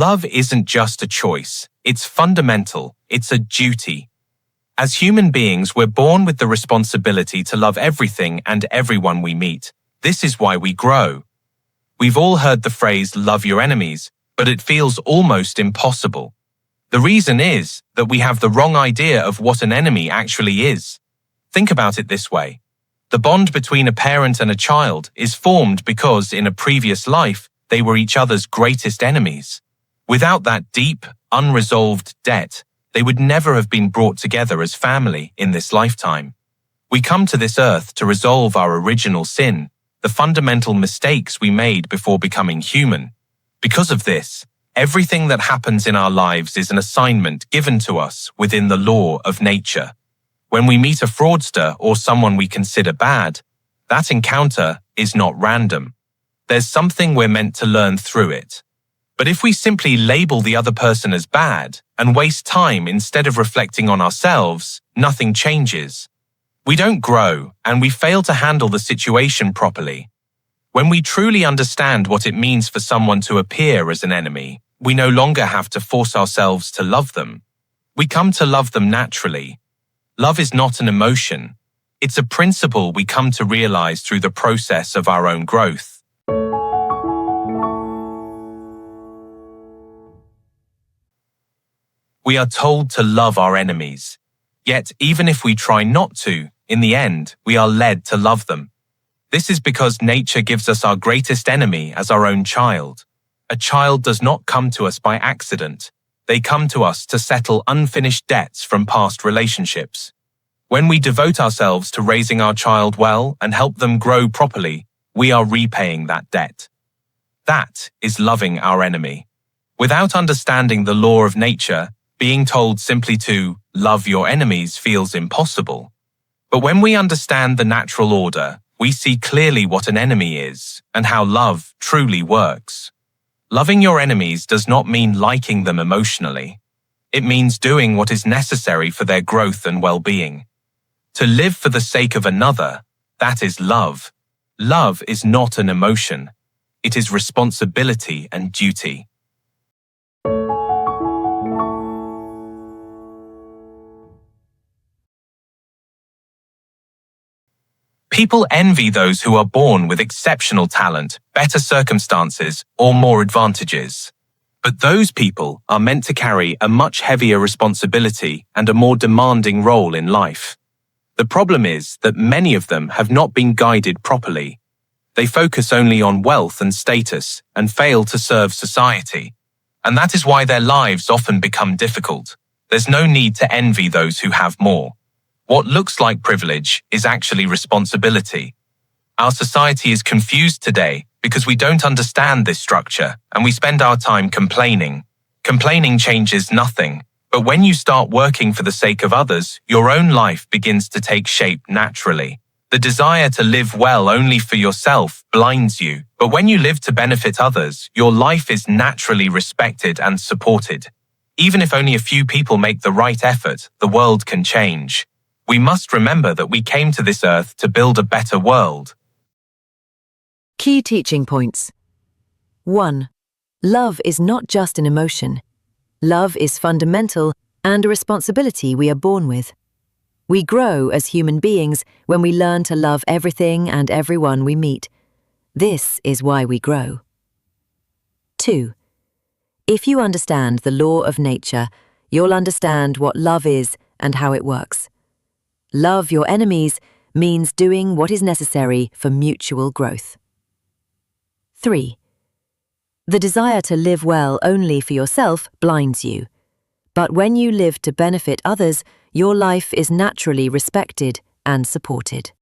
Love isn't just a choice. It's fundamental. It's a duty. As human beings, we're born with the responsibility to love everything and everyone we meet. This is why we grow. We've all heard the phrase, love your enemies, but it feels almost impossible. The reason is that we have the wrong idea of what an enemy actually is. Think about it this way. The bond between a parent and a child is formed because in a previous life, they were each other's greatest enemies. Without that deep, unresolved debt, they would never have been brought together as family in this lifetime. We come to this earth to resolve our original sin, the fundamental mistakes we made before becoming human. Because of this, everything that happens in our lives is an assignment given to us within the law of nature. When we meet a fraudster or someone we consider bad, that encounter is not random. There's something we're meant to learn through it. But if we simply label the other person as bad and waste time instead of reflecting on ourselves, nothing changes. We don't grow, and we fail to handle the situation properly. When we truly understand what it means for someone to appear as an enemy, we no longer have to force ourselves to love them. We come to love them naturally. Love is not an emotion. It's a principle we come to realize through the process of our own growth. We are told to love our enemies. Yet, even if we try not to, in the end, we are led to love them. This is because nature gives us our greatest enemy as our own child. A child does not come to us by accident. They come to us to settle unfinished debts from past relationships. When we devote ourselves to raising our child well and help them grow properly, we are repaying that debt. That is loving our enemy. Without understanding the law of nature, being told simply to love your enemies feels impossible. But when we understand the natural order, we see clearly what an enemy is and how love truly works. Loving your enemies does not mean liking them emotionally. It means doing what is necessary for their growth and well-being. To live for the sake of another, that is love. Love is not an emotion. It is responsibility and duty. People envy those who are born with exceptional talent, better circumstances, or more advantages. But those people are meant to carry a much heavier responsibility and a more demanding role in life. The problem is that many of them have not been guided properly. They focus only on wealth and status and fail to serve society. And that is why their lives often become difficult. There's no need to envy those who have more. What looks like privilege is actually responsibility. Our society is confused today because we don't understand this structure and we spend our time complaining. Complaining changes nothing, but when you start working for the sake of others, your own life begins to take shape naturally. The desire to live well only for yourself blinds you, but when you live to benefit others, your life is naturally respected and supported. Even if only a few people make the right effort, the world can change. We must remember that we came to this earth to build a better world. Key teaching points. 1. Love is not just an emotion. Love is fundamental and a responsibility we are born with. We grow as human beings when we learn to love everything and everyone we meet. This is why we grow. 2. If you understand the law of nature, you'll understand what love is and how it works. Love your enemies means doing what is necessary for mutual growth. 3. The desire to live well only for yourself blinds you. But when you live to benefit others, your life is naturally respected and supported.